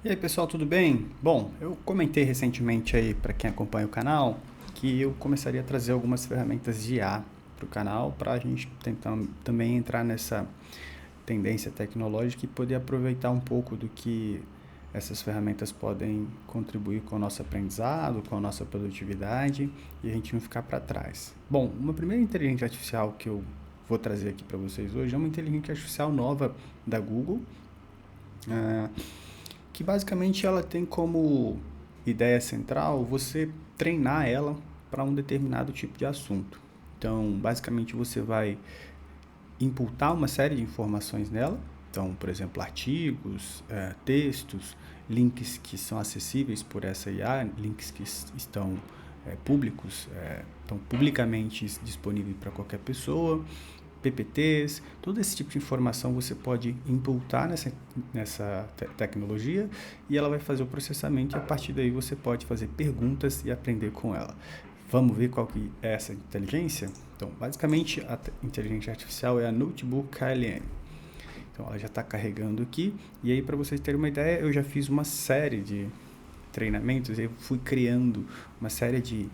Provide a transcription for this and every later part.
E aí pessoal, tudo bem? Bom, eu comentei recentemente aí para quem acompanha o canal que eu começaria a trazer algumas ferramentas de IA para o canal para a gente tentar também entrar nessa tendência tecnológica e poder aproveitar um pouco do que essas ferramentas podem contribuir com o nosso aprendizado, com a nossa produtividade e a gente não ficar para trás. Bom, uma primeira inteligência artificial que eu vou trazer aqui para vocês hoje é uma inteligência artificial nova da Google, ah, que basicamente ela tem como ideia central você treinar ela para um determinado tipo de assunto. Então, basicamente você vai imputar uma série de informações nela. Então, por exemplo, artigos, textos, links que são acessíveis por essa IA, links que estão públicos, estão publicamente disponíveis para qualquer pessoa, PPTs, todo esse tipo de informação você pode imputar nessa tecnologia e ela vai fazer o processamento e a partir daí você pode fazer perguntas e aprender com ela. Vamos ver qual que é essa inteligência? Então, basicamente, a inteligência artificial é a Notebook KLM. Então, ela já está carregando aqui. E aí, para vocês terem uma ideia, eu já fiz uma série de treinamentos. Eu fui criando uma série de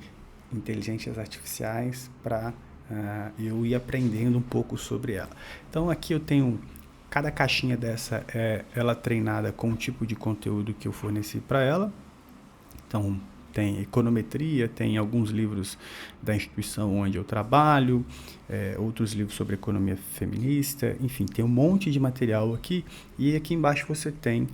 inteligências artificiais para eu ir aprendendo um pouco sobre ela. Então, aqui eu tenho cada caixinha dessa ela treinada com o tipo de conteúdo que eu forneci para ela. Então, tem econometria, tem alguns livros da instituição onde eu trabalho, outros livros sobre economia feminista, enfim, tem um monte de material aqui. E aqui embaixo você tem,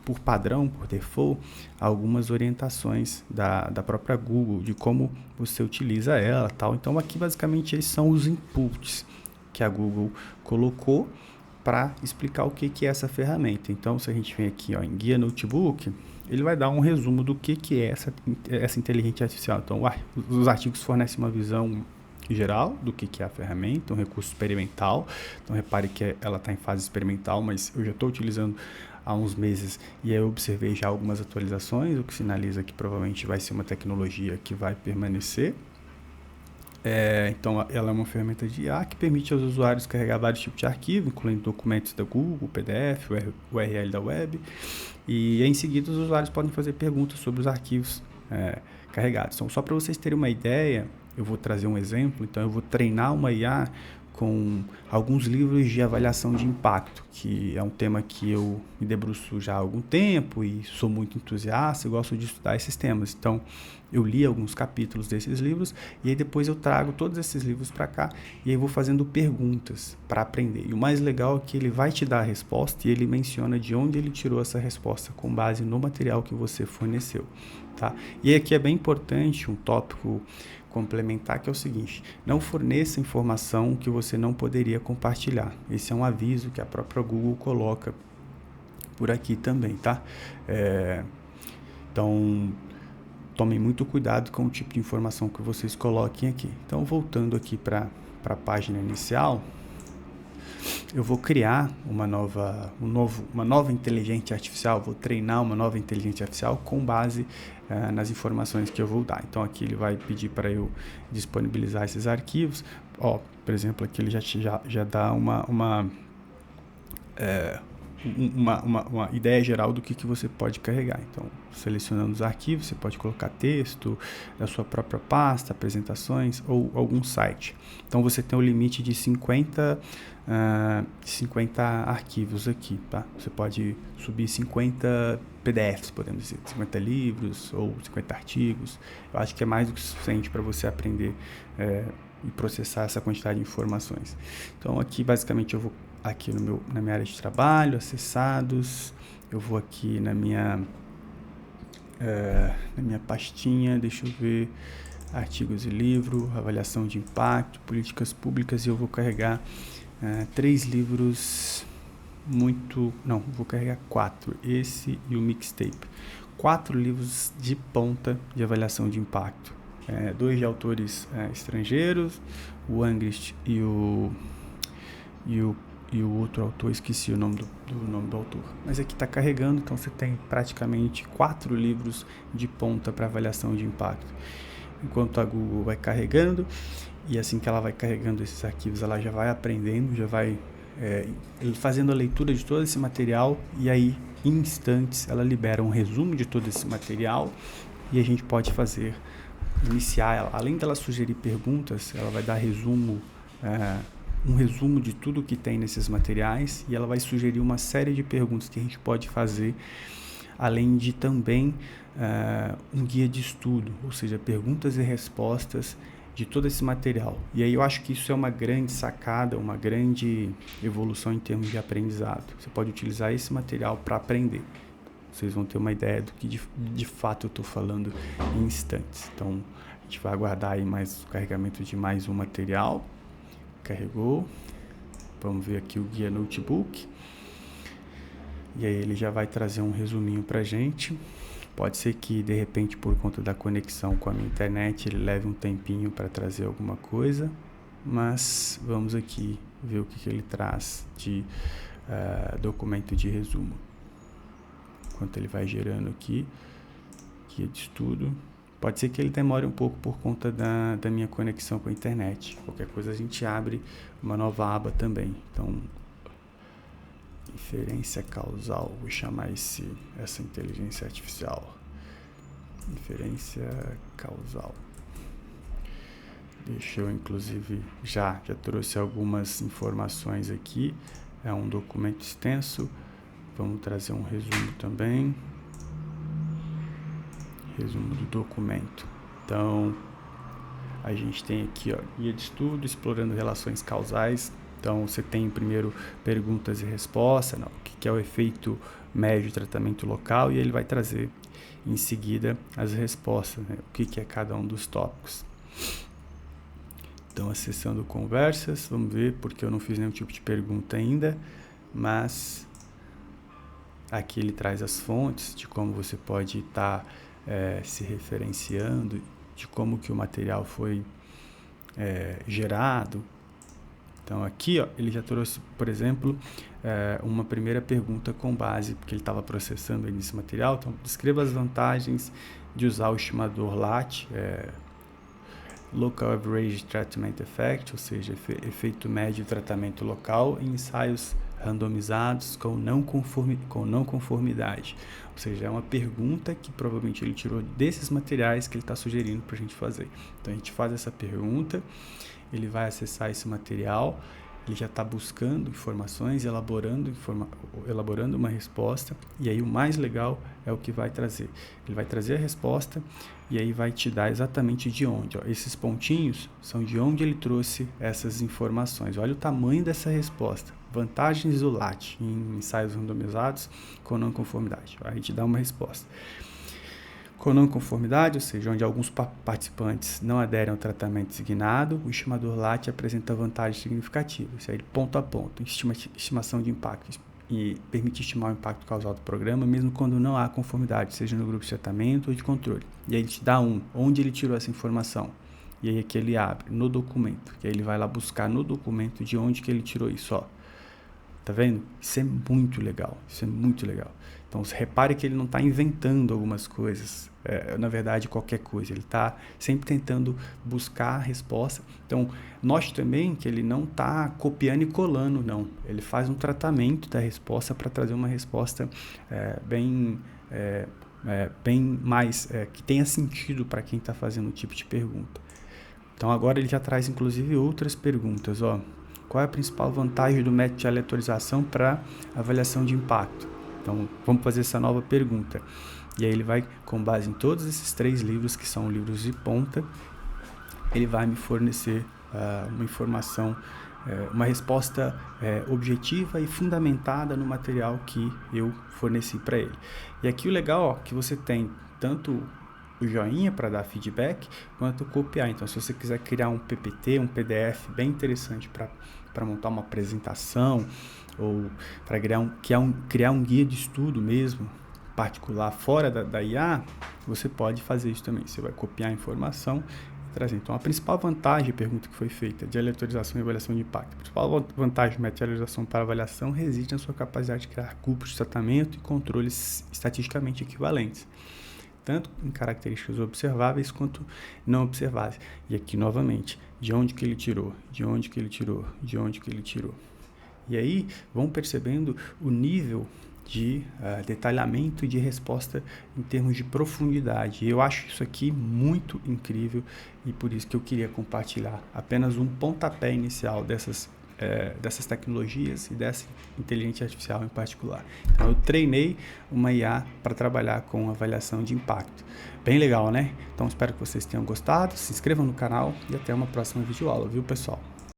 por padrão, por default, algumas orientações da própria Google, de como você utiliza ela tal. Então, aqui basicamente esses são os inputs que a Google colocou para explicar o que é essa ferramenta. Então, se a gente vem aqui em Guia Notebook, ele vai dar um resumo do que é essa inteligência artificial. Então, os artigos fornecem uma visão geral do que é a ferramenta, um recurso experimental. Então, repare que ela está em fase experimental, mas eu já estou utilizando há uns meses e aí eu observei já algumas atualizações, o que sinaliza que provavelmente vai ser uma tecnologia que vai permanecer. Então, ela é uma ferramenta de IA que permite aos usuários carregar vários tipos de arquivo, incluindo documentos da Google, PDF, URL da web. E em seguida, os usuários podem fazer perguntas sobre os arquivos carregados. Então, só para vocês terem uma ideia, eu vou trazer um exemplo. Então, eu vou treinar uma IA com alguns livros de avaliação de impacto, que é um tema que eu me debruço já há algum tempo e sou muito entusiasta e gosto de estudar esses temas. Então, eu li alguns capítulos desses livros e aí depois eu trago todos esses livros para cá e aí vou fazendo perguntas para aprender. E o mais legal é que ele vai te dar a resposta e ele menciona de onde ele tirou essa resposta com base no material que você forneceu, tá? E aqui é bem importante um tópico complementar, que é o seguinte: não forneça informação que você não poderia compartilhar. Esse é um aviso que a própria Google coloca por aqui também, tá? Então, tomem muito cuidado com o tipo de informação que vocês coloquem aqui. Então, voltando aqui para a página inicial, eu vou criar uma nova inteligência artificial, vou treinar uma nova inteligência artificial com base nas informações que eu vou dar. Então, aqui ele vai pedir para eu disponibilizar esses arquivos. Por exemplo, aqui ele já dá uma ideia geral do que você pode carregar. Então, selecionando os arquivos, você pode colocar texto da sua própria pasta, apresentações ou algum site. Então, você tem o limite de 50 arquivos aqui, tá? Você pode subir 50 PDFs, podemos dizer, 50 livros ou 50 artigos. Eu acho que é mais do que suficiente para você aprender e processar essa quantidade de informações. Então, aqui, basicamente, eu vou aqui na minha área de trabalho, acessados, eu vou aqui na minha pastinha, deixa eu ver, artigos e livro, avaliação de impacto, políticas públicas, e eu vou carregar 3 livros vou carregar 4, esse e o mixtape, 4 livros de ponta de avaliação de impacto, 2 de autores estrangeiros, o Angrist e o outro autor, esqueci o nome do autor. Mas aqui está carregando, então você tem praticamente 4 livros de ponta para avaliação de impacto. Enquanto a Google vai carregando, e assim que ela vai carregando esses arquivos, ela já vai aprendendo, já vai fazendo a leitura de todo esse material, e aí em instantes, ela libera um resumo de todo esse material e a gente pode iniciar ela. Além dela sugerir perguntas, ela vai dar um resumo de tudo que tem nesses materiais e ela vai sugerir uma série de perguntas que a gente pode fazer, além de também um guia de estudo, ou seja, perguntas e respostas de todo esse material. E aí eu acho que isso é uma grande sacada, uma grande evolução em termos de aprendizado. Você pode utilizar esse material para aprender. Vocês vão ter uma ideia do que de fato eu estou falando em instantes. Então, a gente vai aguardar aí o carregamento de mais um material. Carregou. Vamos ver aqui o guia notebook. E aí ele já vai trazer um resuminho para a gente. Pode ser que, de repente, por conta da conexão com a minha internet, ele leve um tempinho para trazer alguma coisa, mas vamos aqui ver o que ele traz de documento de resumo. Enquanto ele vai gerando aqui, guia de estudo. Pode ser que ele demore um pouco por conta da minha conexão com a internet. Qualquer coisa a gente abre uma nova aba também. Então, inferência causal, vou chamar essa inteligência artificial. Inferência causal. Deixa eu, inclusive, já trouxe algumas informações aqui. É um documento extenso. Vamos trazer um resumo também. Resumo do documento. Então, a gente tem aqui, guia de estudo, explorando relações causais. Então, você tem primeiro perguntas e respostas, o que é o efeito médio de tratamento local, e ele vai trazer em seguida as respostas, o que é cada um dos tópicos. Então, acessando conversas, vamos ver, porque eu não fiz nenhum tipo de pergunta ainda, mas aqui ele traz as fontes de como você pode estar se referenciando, de como que o material foi gerado. Então aqui ele já trouxe, por exemplo, uma primeira pergunta com base, porque ele estava processando esse material. Então, descreva as vantagens de usar o estimador LAT, Local Average Treatment Effect, ou seja, efeito médio de tratamento local em ensaios randomizados com não conformidade. Ou seja, é uma pergunta que provavelmente ele tirou desses materiais que ele está sugerindo para a gente fazer. Então a gente faz essa pergunta, ele vai acessar esse material, ele já está buscando informações, elaborando uma resposta, e aí o mais legal é o que vai trazer. Ele vai trazer a resposta e aí vai te dar exatamente de onde. Esses pontinhos são de onde ele trouxe essas informações. Olha o tamanho dessa resposta. Vantagens do LAT em ensaios randomizados com não conformidade. Aí te dá uma resposta. Com não conformidade, ou seja, onde alguns participantes não aderem ao tratamento designado, o estimador LAT apresenta vantagens significativas. Aí, ponto a ponto, estimação de impacto e permite estimar o impacto causal do programa, mesmo quando não há conformidade, seja no grupo de tratamento ou de controle. E aí ele te dá onde ele tirou essa informação. E aí aqui ele abre no documento, e aí ele vai lá buscar no documento de onde que ele tirou isso, Tá vendo? Isso é muito legal, Então, você repare que ele não está inventando algumas coisas, na verdade, qualquer coisa. Ele está sempre tentando buscar a resposta. Então, note também que ele não está copiando e colando, não. Ele faz um tratamento da resposta para trazer uma resposta bem mais, que tenha sentido para quem está fazendo o tipo de pergunta. Então, agora ele já traz, inclusive, outras perguntas, Qual é a principal vantagem do método de aleatorização para avaliação de impacto? Então, vamos fazer essa nova pergunta. E aí ele vai, com base em todos esses 3 livros, que são livros de ponta, ele vai me fornecer uma informação, uma resposta objetiva e fundamentada no material que eu forneci para ele. E aqui o legal é que você tem tanto o joinha para dar feedback, quanto copiar. Então, se você quiser criar um PPT, um PDF bem interessante para montar uma apresentação, ou para criar um guia de estudo mesmo, particular, fora da IA, você pode fazer isso também. Você vai copiar a informação e trazer. Então, a principal vantagem, a pergunta que foi feita, de aleatorização e avaliação de impacto. A principal vantagem do método de aleatorização para avaliação reside na sua capacidade de criar grupos de tratamento e controles estatisticamente equivalentes, tanto em características observáveis quanto não observáveis. E aqui, novamente, de onde que ele tirou, de onde que ele tirou, de onde que ele tirou. E aí, vão percebendo o nível de detalhamento e de resposta em termos de profundidade. Eu acho isso aqui muito incrível e por isso que eu queria compartilhar apenas um pontapé inicial dessas tecnologias e dessa inteligência artificial em particular. Então, eu treinei uma IA para trabalhar com avaliação de impacto. Bem legal, né? Então, espero que vocês tenham gostado, se inscrevam no canal e até uma próxima videoaula, viu, pessoal?